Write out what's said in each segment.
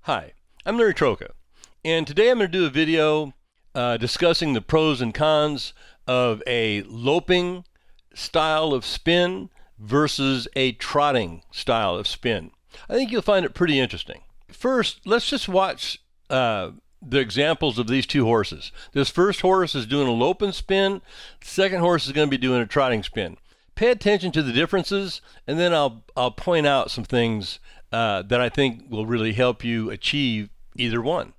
Hi, I'm Larry Trocha, and today I'm going to do a video discussing the pros and cons of a loping style of spin versus a trotting style of spin. I think you'll find it pretty interesting. First, let's just watch the examples of these two horses. This first horse is doing a loping spin. The second horse is going to be doing a trotting spin. Pay attention to the differences, and then I'll point out some things that I think will really help you achieve either one.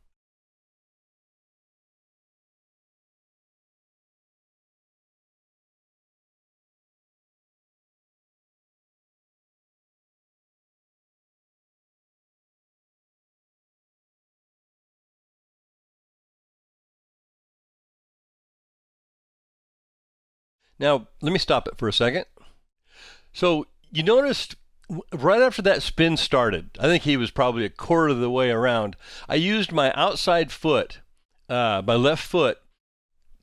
Now, let me stop it for a second. So you noticed right after that spin started, I think he was probably a quarter of the way around, I used my outside foot, my left foot,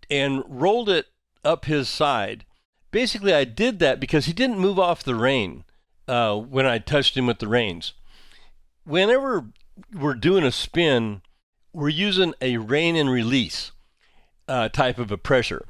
and rolled it up his side. Basically, I did that because he didn't move off the rein when I touched him with the reins. Whenever we're doing a spin, we're using a rein and release type of a pressure.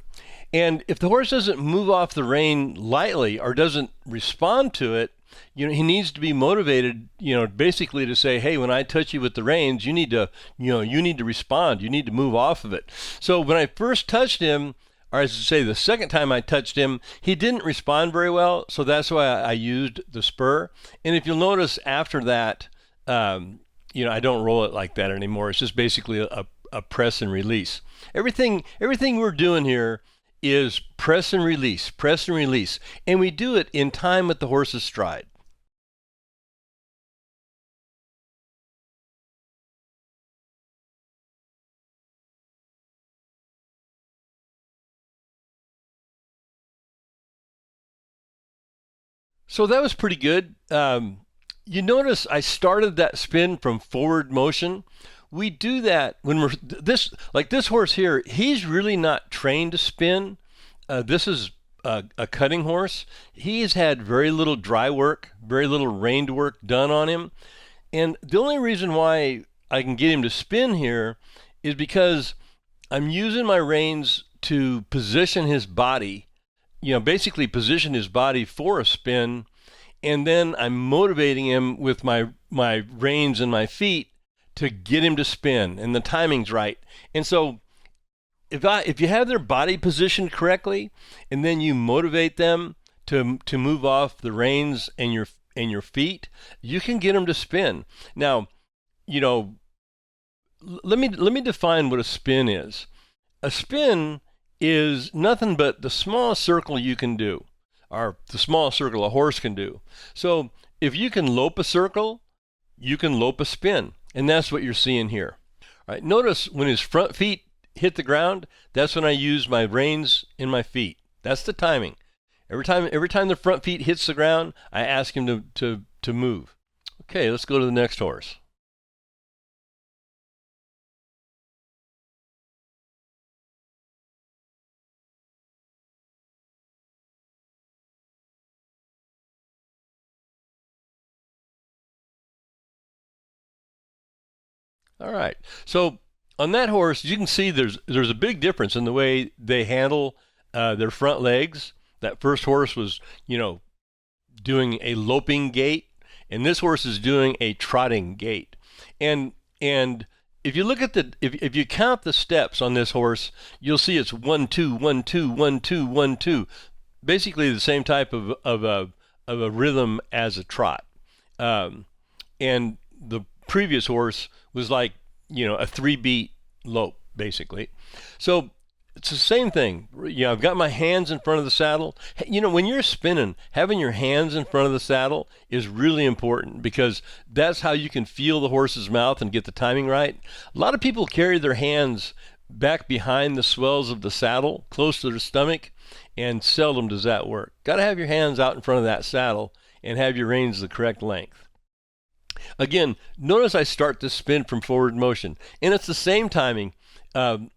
And if the horse doesn't move off the rein lightly or doesn't respond to it, he needs to be motivated, basically to say, hey, when I touch you with the reins, you need to respond. You need to move off of it. So when I first touched him, or I should say the second time I touched him, he didn't respond very well. So that's why I used the spur. And if you'll notice after that, I don't roll it like that anymore. It's just basically a press and release. Everything we're doing here is press and release, and we do it in time with the horse's stride. So that was pretty good. You notice I started that spin from forward motion. We do that when we're like this horse here. He's really not trained to spin. This is a cutting horse. He's had very little dry work, very little reined work done on him. And the only reason why I can get him to spin here is because I'm using my reins to position his body, basically position his body for a spin. And then I'm motivating him with my reins and my feet to get him to spin, and the timing's right. And so if you have their body positioned correctly, and then you motivate them to move off the reins and your feet, you can get them to spin. Now, let me define what a spin is. A spin is nothing but the smallest circle you can do, or the smallest circle a horse can do. So if you can lope a circle, you can lope a spin. And that's what you're seeing here. All right, notice when his front feet hit the ground, that's when I use my reins in my feet. That's the timing. Every time the front feet hits the ground, I ask him to move. Okay, let's go to the next horse. All right. So on that horse, you can see there's a big difference in the way they handle their front legs. That first horse was, doing a loping gait, and this horse is doing a trotting gait. And if you look at if you count the steps on this horse, you'll see it's 1 2 1 2 1 2 1 2, basically the same type of a rhythm as a trot. And the previous horse was like, a 3-beat lope, basically. So it's the same thing. I've got my hands in front of the saddle. When you're spinning, having your hands in front of the saddle is really important, because that's how you can feel the horse's mouth and get the timing right. A lot of people carry their hands back behind the swells of the saddle, close to their stomach, and seldom does that work. Got to have your hands out in front of that saddle and have your reins the correct length. Again, notice I start this spin from forward motion, and it's the same timing. Well,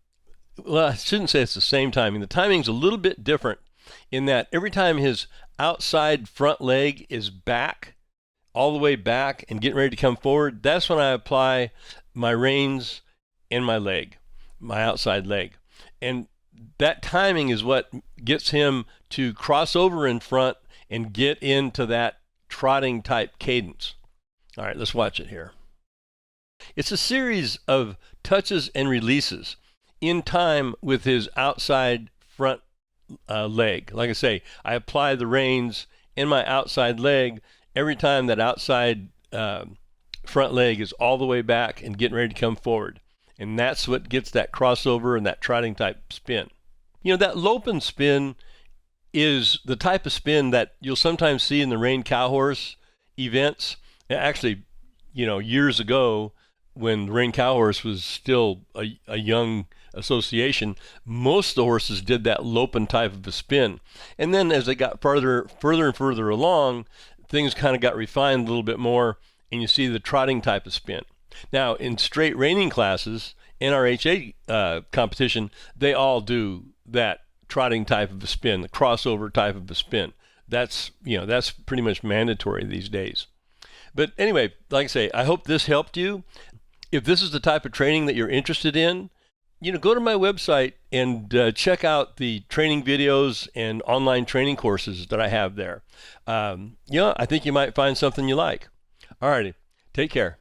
I shouldn't say it's the same timing. The timing's a little bit different in that every time his outside front leg is back all the way back and getting ready to come forward, that's when I apply my reins in my leg, my outside leg. And that timing is what gets him to cross over in front and get into that trotting type cadence. All right, let's watch it here. It's a series of touches and releases in time with his outside front leg. Like I say, I apply the reins in my outside leg every time that outside front leg is all the way back and getting ready to come forward. And that's what gets that crossover and that trotting type spin. You know, that Loping spin is the type of spin that you'll sometimes see in the rein cow horse events. Actually, you know, years ago when the rein cow horse was still a young association, most of the horses did that Loping type of a spin. And then as they got further and further along, things kind of got refined a little bit more, and you see the trotting type of spin. Now, in straight reining classes, NRHA competition, they all do that trotting type of a spin, the crossover type of a spin. That's, you know, that's pretty much mandatory these days. But anyway, like I say, I hope this helped you. If this is the type of training that you're interested in, you know, go to my website and check out the training videos and online training courses that I have there. You know, I think you might find something you like. All righty, take care.